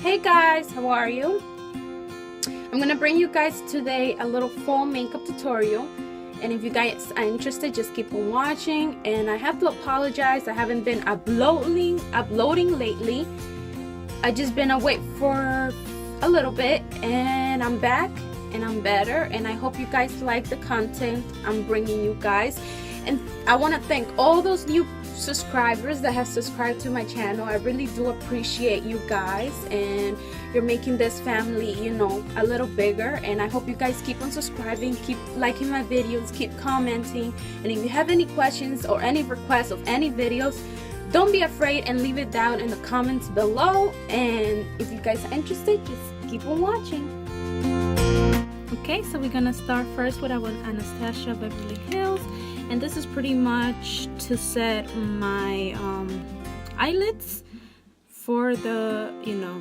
Hey guys, how are you? I'm gonna bring you guys today a little fall makeup tutorial, and if you guys are interested, just keep on watching. And I have to apologize, I haven't been uploading lately. I just been away for a little bit, and I'm back and I'm better, and I hope you guys like the content I'm bringing you guys. And I want to thank all those new subscribers that have subscribed to my channel. I really do appreciate you guys, and you're making this family, you know, a little bigger. And I hope you guys keep on subscribing, keep liking my videos, keep commenting, and if you have any questions or any requests of any videos, don't be afraid and leave it down in the comments below. And if you guys are interested, just keep on watching. Okay, so we're gonna start first with our Anastasia Beverly Hills, and this is pretty much to set my eyelids for the, you know,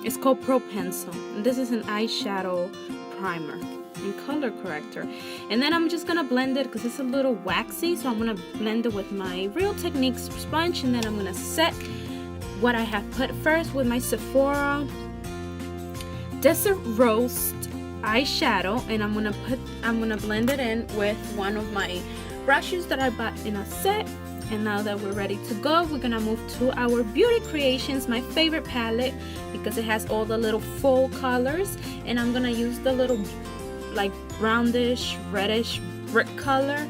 it's called Pro Pencil, and this is an eyeshadow primer and color corrector. And then I'm just gonna blend it because it's a little waxy, so I'm gonna blend it with my Real Techniques sponge, and then I'm gonna set what I have put first with my Sephora Desert Roast eyeshadow, and I'm gonna blend it in with one of my brushes that I bought in a set. And now that we're ready to go, we're gonna move to our Beauty Creations, my favorite palette, because it has all the little fall colors. And I'm gonna use the little like brownish reddish brick color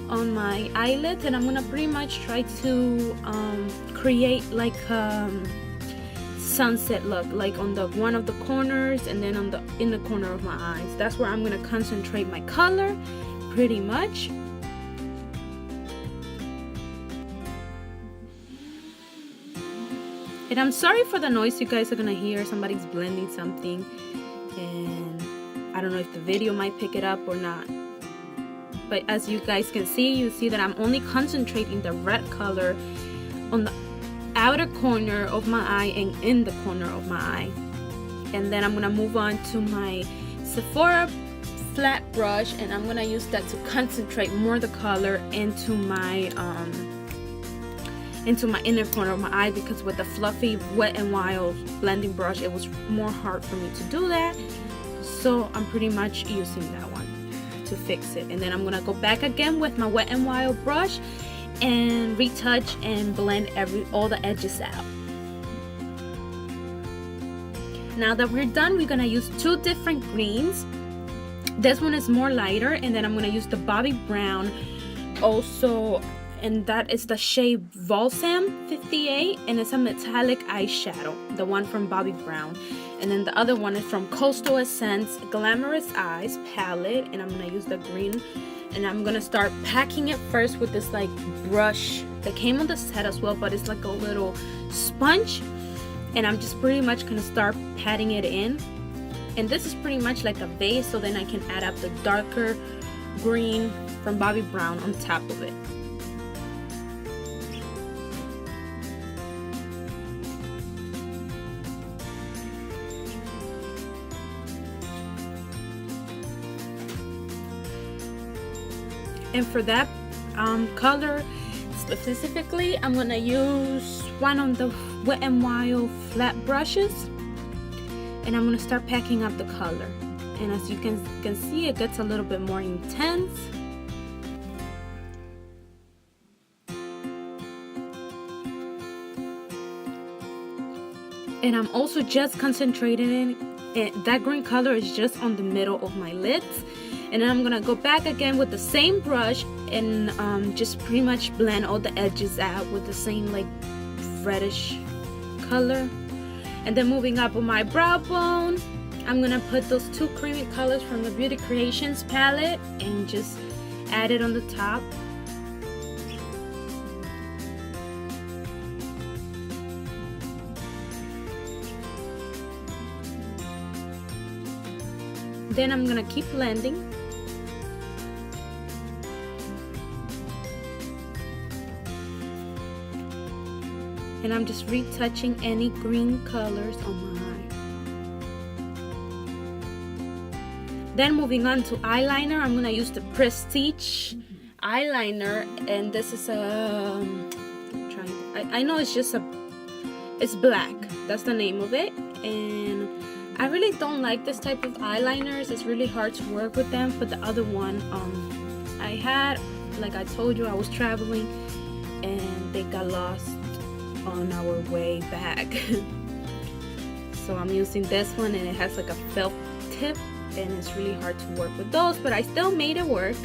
on my eyelids, and I'm gonna pretty much try to create like sunset look, like on the one of the corners, and then on the in the corner of my eyes. That's where I'm gonna concentrate my color pretty much. And I'm sorry for the noise you guys are gonna hear. Somebody's blending something, and I don't know if the video might pick it up or not. But as you guys can see, you see that I'm only concentrating the red color on the outer corner of my eye and in the corner of my eye. And then I'm gonna move on to my Sephora flat brush, and I'm gonna use that to concentrate more the color into my inner corner of my eye, because with the fluffy Wet n Wild blending brush it was more hard for me to do that. So I'm pretty much using that one to fix it. And then I'm gonna go back again with my Wet n Wild brush and retouch and blend all the edges out. Now that we're done, we're gonna use two different greens. This one is more lighter, and then I'm gonna use the Bobbi brown also, and that is the shade Balsam 58, and it's a metallic eyeshadow, the one from Bobbi brown. And then the other one is from Coastal Ascent's Glamorous Eyes palette, and I'm gonna use the green. And I'm gonna start packing it first with this like brush that came on the set as well, but it's like a little sponge. And I'm just pretty much gonna start patting it in. And this is pretty much like a base, so then I can add up the darker green from Bobbi brown on top of it. And for that color specifically, I'm gonna use one of the Wet n Wild flat brushes, and I'm gonna start packing up the color. And as you can see, it gets a little bit more intense. And I'm also just concentrating, and that green color is just on the middle of my lids. And then I'm gonna go back again with the same brush and just pretty much blend all the edges out with the same like reddish color. And then moving up on my brow bone, I'm gonna put those two creamy colors from the Beauty Creations palette and just add it on the top. Then I'm gonna keep blending. And I'm just retouching any green colors on my eye. Then moving on to eyeliner, I'm gonna use the Prestige eyeliner, and this is I know it's just it's black, that's the name of it, and I really don't like this type of eyeliners. It's really hard to work with them. But the other one I had, like I told you, I was traveling and they got lost on our way back. So I'm using this one, and it has like a felt tip, and it's really hard to work with those, but I still made it work.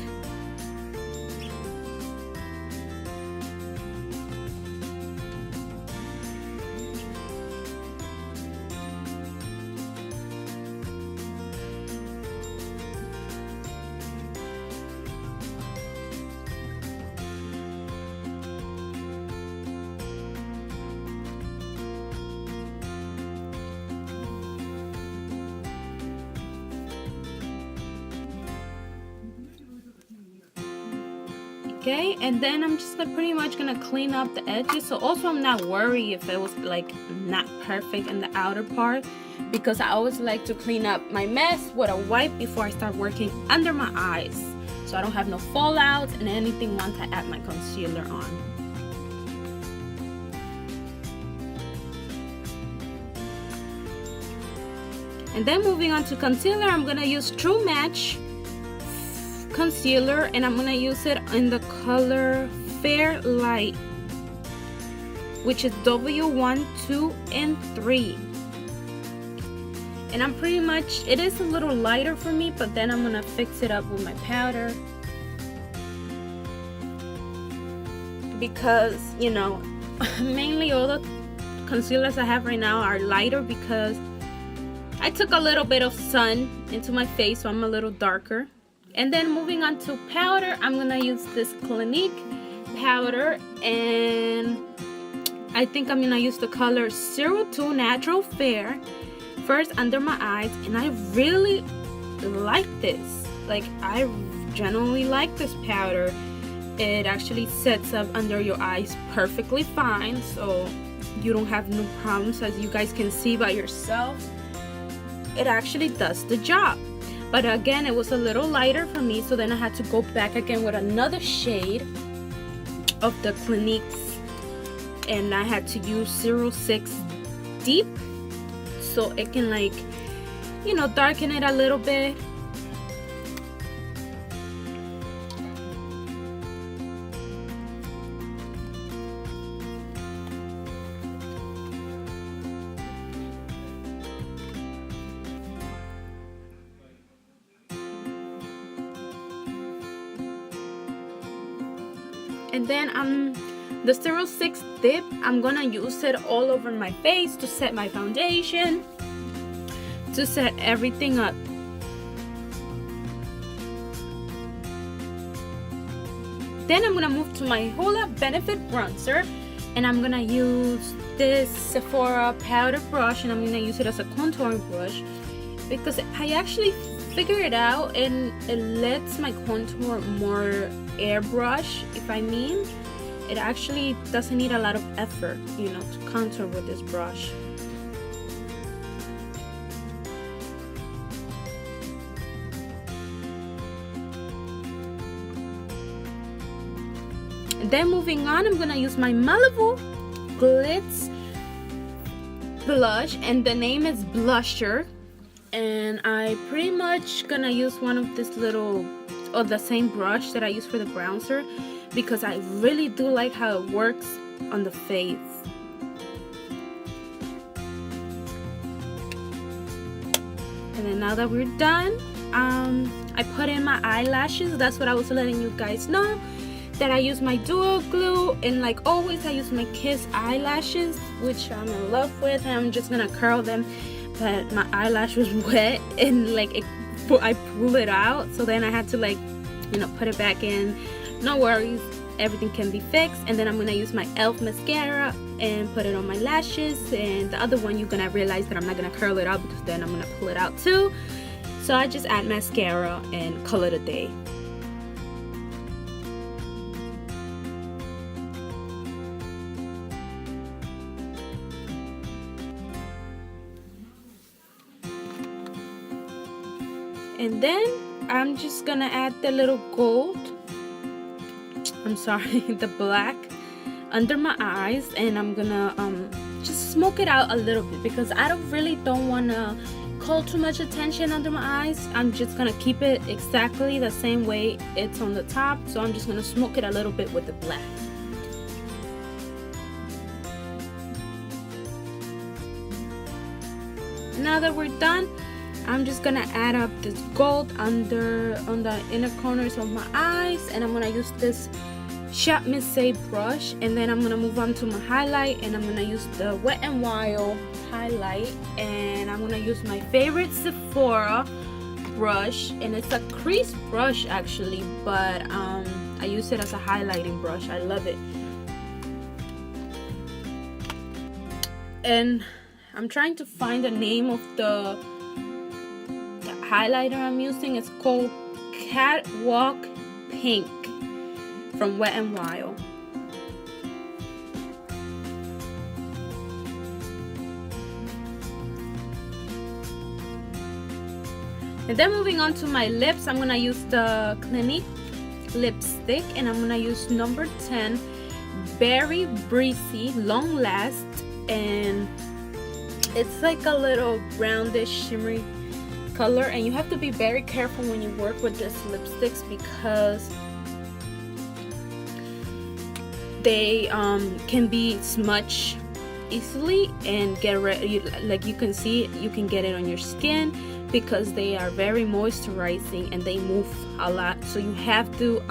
Okay, and then I'm just pretty much gonna clean up the edges. So also I'm not worried if it was like not perfect in the outer part, because I always like to clean up my mess with a wipe before I start working under my eyes, so I don't have no fallouts and anything once I add my concealer on. And then moving on to concealer, I'm gonna use True Match concealer, and I'm gonna use it in the color Fair Light, which is W1, 2, and 3. And I'm pretty much, it is a little lighter for me, but then I'm gonna fix it up with my powder, because you know, mainly all the concealers I have right now are lighter because I took a little bit of sun into my face, so I'm a little darker. And then moving on to powder, I'm gonna use this Clinique powder, and I think I'm gonna use the color 02 Natural Fair first under my eyes. And I really like this. Like, I genuinely like this powder. It actually sets up under your eyes perfectly fine, so you don't have no problems. As you guys can see by yourself, it actually does the job. But again, it was a little lighter for me, so then I had to go back again with another shade of the Clinique's, and I had to use 06 Deep, so it can, like, you know, darken it a little bit. And then the 06 dip, I'm gonna use it all over my face to set my foundation, to set everything up. Then I'm gonna move to my Hoola Benefit bronzer, and I'm gonna use this Sephora powder brush, and I'm gonna use it as a contouring brush because I actually figured it out, and it lets my contour more airbrush, if I mean. It actually doesn't need a lot of effort, you know, to contour with this brush. And then moving on, I'm gonna use my Malibu Glitz blush, and the name is Blusher. And I pretty much gonna use one of this little, or the same brush that I use for the bronzer, because I really do like how it works on the face. And then now that we're done, I put in my eyelashes. That's what I was letting you guys know, that I use my dual glue, and like always I use my Kiss eyelashes, which I'm in love with, and I'm just gonna curl them. But my eyelash was wet, and like I pulled it out, so then I had to, like, you know, put it back in. No worries, everything can be fixed. And then I'm gonna use my e.l.f. mascara and put it on my lashes, and the other one you're gonna realize that I'm not gonna curl it out because then I'm gonna pull it out too. So I just add mascara and call it a day. And then I'm just gonna add the little gold, the black under my eyes, and I'm gonna just smoke it out a little bit, because I don't want to call too much attention under my eyes. I'm just gonna keep it exactly the same way it's on the top, so I'm just gonna smoke it a little bit with the black. Now that we're done, I'm just gonna add up this gold on the inner corners of my eyes, and I'm gonna use this Shop Missy brush, and then I'm gonna move on to my highlight, and I'm gonna use the Wet n Wild highlight, and I'm gonna use my favorite Sephora brush, and it's a crease brush actually, but I use it as a highlighting brush. I love it. And I'm trying to find the name of the highlighter I'm using. It's called Catwalk Pink from Wet n Wild. And then moving on to my lips, I'm gonna use the Clinique lipstick, and I'm gonna use number 10 Berry Breezy Long Last, and it's like a little roundish shimmery color, and you have to be very careful when you work with these lipsticks because they can be smudged easily and get like you can see, you can get it on your skin because they are very moisturizing and they move a lot, so you have to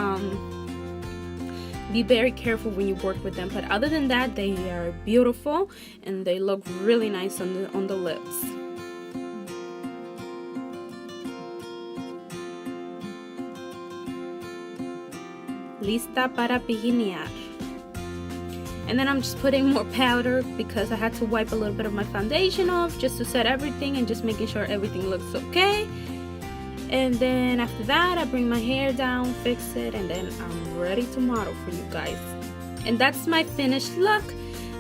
be very careful when you work with them. But other than that, they are beautiful and they look really nice on the lips. Lista para piginear. And then I'm just putting more powder because I had to wipe a little bit of my foundation off just to set everything and just making sure everything looks okay. And then after that, I bring my hair down, fix it, and then I'm ready to model for you guys. And that's my finished look.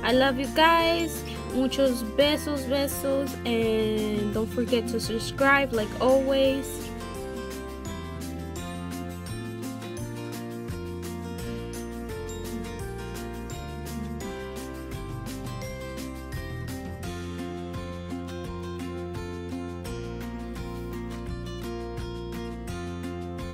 I love you guys. Muchos besos, and don't forget to subscribe like always.